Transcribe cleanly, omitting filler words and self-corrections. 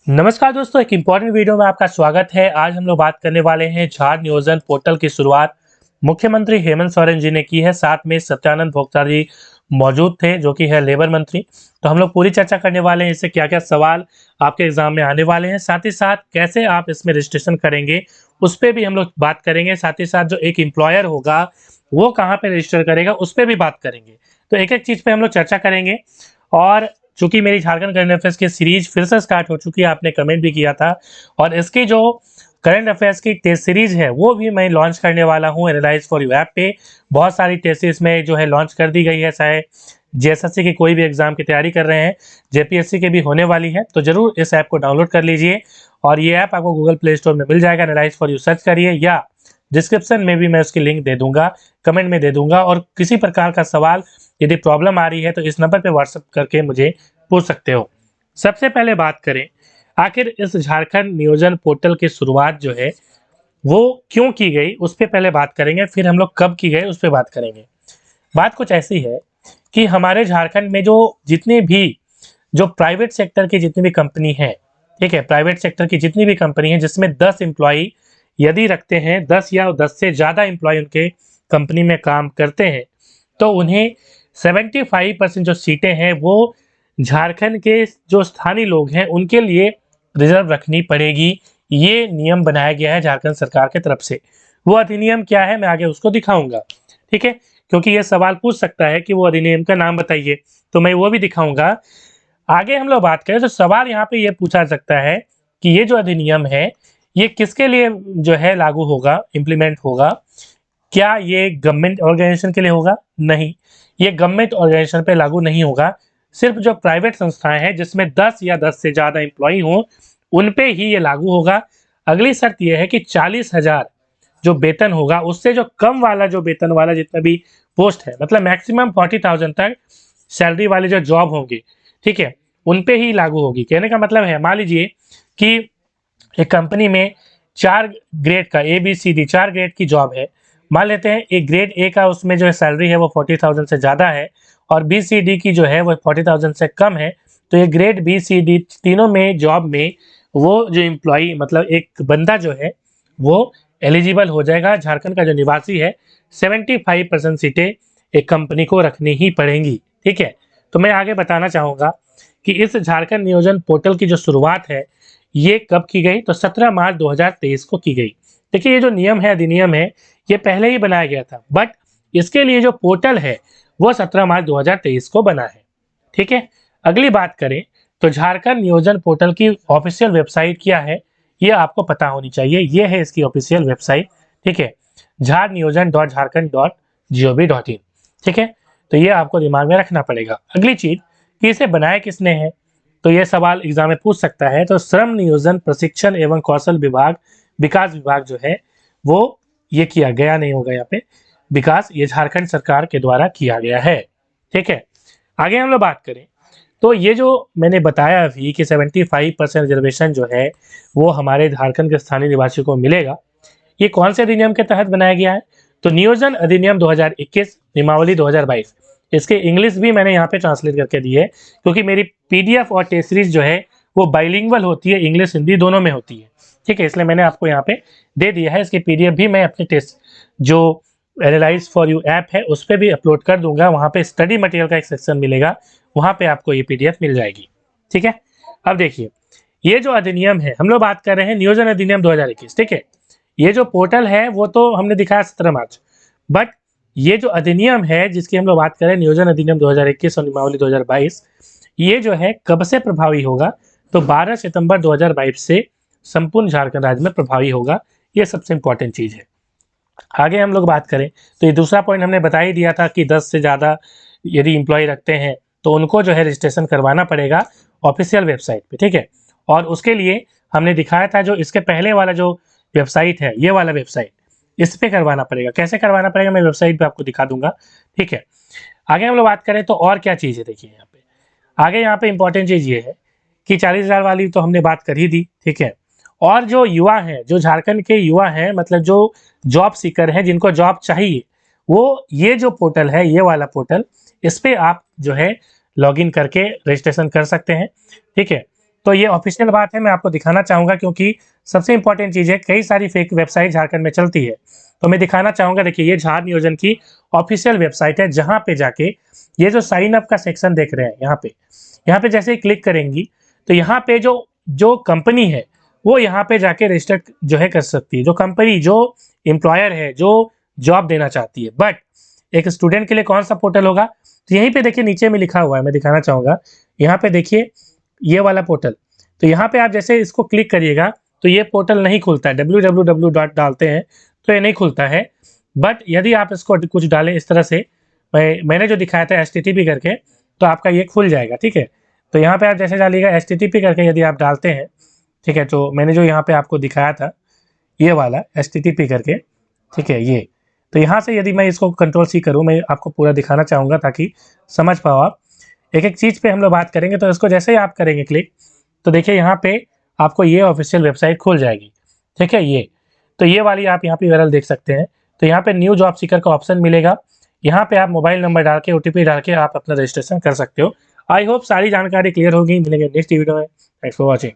नमस्कार दोस्तों, एक इम्पॉर्टेंट वीडियो में आपका स्वागत है। आज हम लोग बात करने वाले हैं झार नियोजन पोर्टल की शुरुआत मुख्यमंत्री हेमंत सोरेन जी ने की है। साथ में सत्यानंद भोक्ता जी मौजूद थे, जो कि है लेबर मंत्री। तो हम लोग पूरी चर्चा करने वाले हैं, इससे क्या क्या सवाल आपके एग्जाम में आने वाले हैं, साथ ही साथ कैसे आप इसमें रजिस्ट्रेशन करेंगे उस पर भी हम लोग बात करेंगे। साथ ही साथ जो एक एम्प्लॉयर होगा वो कहाँ पे रजिस्टर करेगा उस पर भी बात करेंगे। तो एक एक चीज़ पे हम लोग चर्चा करेंगे। और चूंकि मेरी झारखंड करंट अफेयर्स की सीरीज फिर से स्टार्ट हो चुकी है, आपने कमेंट भी किया था, और इसकी जो करंट अफेयर्स की टेस्ट सीरीज है वो भी मैं लॉन्च करने वाला हूँ एनालाइज फॉर यू ऐप पे। बहुत सारी टेस्ट इसमें जो है लॉन्च कर दी गई है। चाहे जेएसएससी की कोई भी एग्जाम की तैयारी कर रहे हैं, जेपीएससी की भी होने वाली है, तो जरूर इस ऐप को डाउनलोड कर लीजिए। और ये ऐप आपको गूगल प्ले स्टोर में मिल जाएगा, एनालाइज फॉर यू सर्च करिए, या डिस्क्रिप्शन में भी मैं उसकी लिंक दे दूंगा, कमेंट में दे दूंगा। और किसी प्रकार का सवाल यदि प्रॉब्लम आ रही है तो इस नंबर पे व्हाट्सएप करके मुझे पूछ सकते हो। सबसे पहले बात करें, आखिर इस झारखंड नियोजन पोर्टल की शुरुआत जो है वो क्यों की गई, उस पर पहले बात करेंगे। फिर हम लोग कब की गई उस पर बात करेंगे। बात कुछ ऐसी है कि हमारे झारखंड में जो जितनी भी जो प्राइवेट सेक्टर की जितनी भी कंपनी है, ठीक है, प्राइवेट सेक्टर की जितनी भी कंपनी है जिसमें 10 एम्प्लॉई यदि रखते हैं, 10 या 10 से ज़्यादा एम्प्लॉय उनके कंपनी में काम करते हैं, तो उन्हें 75% जो सीटें हैं वो झारखंड के जो स्थानीय लोग हैं उनके लिए रिजर्व रखनी पड़ेगी। ये नियम बनाया गया है झारखंड सरकार की तरफ से। वो अधिनियम क्या है मैं आगे उसको दिखाऊंगा, ठीक है, क्योंकि ये सवाल पूछ सकता है कि वो अधिनियम का नाम बताइए, तो मैं वो भी दिखाऊंगा। आगे हम लोग बात करें तो सवाल यहाँ पे ये पूछा सकता है कि ये जो अधिनियम है ये किसके लिए जो है लागू होगा, इम्प्लीमेंट होगा। क्या ये गवर्नमेंट ऑर्गेनाइजेशन के लिए होगा? नहीं, ये गवर्नमेंट ऑर्गेनाइजेशन पे लागू नहीं होगा। सिर्फ जो प्राइवेट संस्थाएं हैं जिसमें 10 या 10 से ज़्यादा एम्प्लॉई हों उन पे ही ये लागू होगा। अगली शर्त यह है कि 40,000 जो वेतन होगा उससे जो कम वाला जो वेतन वाला जितना भी पोस्ट है, मतलब मैक्सिमम 40,000 तक सैलरी वाले जो जॉब होंगे, ठीक है, उन पे ही लागू होगी। कहने का मतलब है, मान लीजिए कि एक कंपनी में 4 ग्रेड का ABCD 4 ग्रेड की जॉब है। मान लेते हैं एक ग्रेड ए का उसमें जो है सैलरी है वो 40,000 से ज़्यादा है, और BCD की जो है वो 40,000 से कम है। तो ये ग्रेड BCD तीनों में जॉब में वो जो एम्प्लॉई, मतलब एक बंदा जो है वो एलिजिबल हो जाएगा। झारखंड का जो निवासी है 75% सीटें एक कंपनी को रखनी ही पड़ेंगी, ठीक है। तो मैं आगे बताना चाहूँगा कि इस झारखंड नियोजन पोर्टल की जो शुरुआत है ये कब की गई, तो 17 मार्च 2023 को की गई। देखिए, ये जो नियम है, अधिनियम है, ये पहले ही बनाया गया था, बट इसके लिए जो पोर्टल है वो 17 मार्च 2023 को बना है, ठीक है। अगली बात करें तो झारखंड नियोजन पोर्टल की ऑफिशियल वेबसाइट क्या है, ये आपको पता होनी चाहिए। ये है इसकी ऑफिशियल वेबसाइट, ठीक है, झारनियोजन.झारखंड.gov.in, ठीक है। तो ये आपको दिमाग में रखना पड़ेगा। अगली चीज कि इसे बनाया किसने है, तो ये सवाल एग्जाम में पूछ सकता है। तो श्रम नियोजन प्रशिक्षण एवं कौशल विभाग, विकास विभाग जो है वो ये किया गया, नहीं होगा यहाँ पे विकास, ये झारखंड सरकार के द्वारा किया गया है, ठीक है। आगे हम लोग बात करें तो ये जो मैंने बताया अभी कि 75% रिजर्वेशन जो है वो हमारे झारखंड के स्थानीय निवासियों को मिलेगा, ये कौन से अधिनियम के तहत बनाया गया है, तो नियोजन अधिनियम 2021 नियमावली 2022। इसके इंग्लिश भी मैंने यहाँ पे ट्रांसलेट करके दी है, क्योंकि मेरी PDF और टेस्ट सीरीज जो है वो बाइलिंगुअल होती है, इंग्लिश हिंदी दोनों में होती है, ठीक है, इसलिए मैंने आपको यहाँ पे दे दिया है। इसकी PDF भी मैं अपने टेस्ट जो एनालाइज फॉर यू ऐप है उस पर भी अपलोड कर दूंगा। वहाँ पे स्टडी मटेरियल का एक सेक्शन मिलेगा, वहाँ पे आपको ये PDF मिल जाएगी, ठीक है। अब देखिए, ये जो अधिनियम है, हम लोग बात कर रहे हैं नियोजन अधिनियम 2021, ठीक है। ये जो पोर्टल है वो तो हमने दिखाया 17 मार्च, बट ये जो अधिनियम है जिसकी हम लोग बात करें, नियोजन अधिनियम 2021 और नियमावली 2022, ये जो है कब से प्रभावी होगा, तो 12 सितंबर 2022 से संपूर्ण झारखंड राज्य में प्रभावी होगा। ये सबसे इंपॉर्टेंट चीज़ है। आगे हम लोग बात करें तो ये दूसरा पॉइंट हमने बता ही दिया था कि 10 से ज़्यादा यदि एम्प्लॉय रखते हैं तो उनको जो है रजिस्ट्रेशन करवाना पड़ेगा ऑफिशियल वेबसाइट पे, ठीक है। और उसके लिए हमने दिखाया था जो इसके पहले वाला जो वेबसाइट है, ये वाला वेबसाइट, इस पे करवाना पड़ेगा। कैसे करवाना पड़ेगा मैं वेबसाइट पे आपको दिखा दूंगा, ठीक है। आगे हम लोग बात करें तो और क्या चीज़ है, देखिए यहाँ पे आगे यहाँ पे इंपॉर्टेंट चीज़ ये है कि 40,000 वाली तो हमने बात कर ही दी, ठीक है। और जो युवा हैं, जो झारखंड के युवा हैं, मतलब जो जॉब सीकर हैं, जिनको जॉब चाहिए, वो ये जो पोर्टल है, ये वाला पोर्टल, इस पे आप जो है लॉगिन करके रजिस्ट्रेशन कर सकते हैं, ठीक है। तो ये ऑफिशियल बात है, मैं आपको दिखाना चाहूँगा क्योंकि सबसे इम्पोर्टेंट चीज़ है, कई सारी फेक वेबसाइट झारखंड में चलती है। तो मैं दिखाना चाहूँगा, देखिए ये झार नियोजन की ऑफिशियल वेबसाइट है, जहाँ पे जाके ये जो साइन अप का सेक्शन देख रहे हैं यहाँ पे जैसे ही क्लिक करेंगी तो यहाँ पे जो कंपनी है वो यहाँ पे जाके रजिस्टर जो है कर सकती है। जो कंपनी, जो एम्प्लॉयर है, जो जॉब देना चाहती है। बट एक स्टूडेंट के लिए कौन सा पोर्टल होगा, तो यहीं पे देखिए नीचे में लिखा हुआ है, मैं दिखाना चाहूँगा। यहाँ पे देखिए ये वाला पोर्टल, तो यहाँ पे आप जैसे इसको क्लिक करिएगा तो ये पोर्टल नहीं खुलता है, www डॉट डालते हैं तो ये नहीं खुलता है। बट यदि आप इसको कुछ डालें इस तरह से, मैंने जो दिखाया था HTTP करके, तो आपका ये खुल जाएगा, ठीक है। तो यहाँ पे आप जैसे डालिएगा HTTP करके यदि आप डालते हैं, ठीक है, तो मैंने जो यहाँ पे आपको दिखाया था ये वाला HTTP करके, ठीक है, ये तो यहाँ से यदि मैं इसको Ctrl+C करूँ, मैं आपको पूरा दिखाना चाहूँगा ताकि समझ पाओ आप। एक एक चीज़ पे हम लोग बात करेंगे, तो इसको जैसे ही आप करेंगे क्लिक, तो देखिए यहाँ पे आपको ये ऑफिशियल वेबसाइट खुल जाएगी, ठीक है। ये तो ये वाली आप यहाँ पे यूआरएल देख सकते हैं। तो यहाँ पे न्यू जॉब सीकर का ऑप्शन मिलेगा, यहाँ पे आप मोबाइल नंबर डाल के OTP डाल के आप अपना रजिस्ट्रेशन कर सकते हो। आई होप सारी जानकारी क्लियर होगी। मिलेंगे नेक्स्ट वीडियो में। Thanks for watching.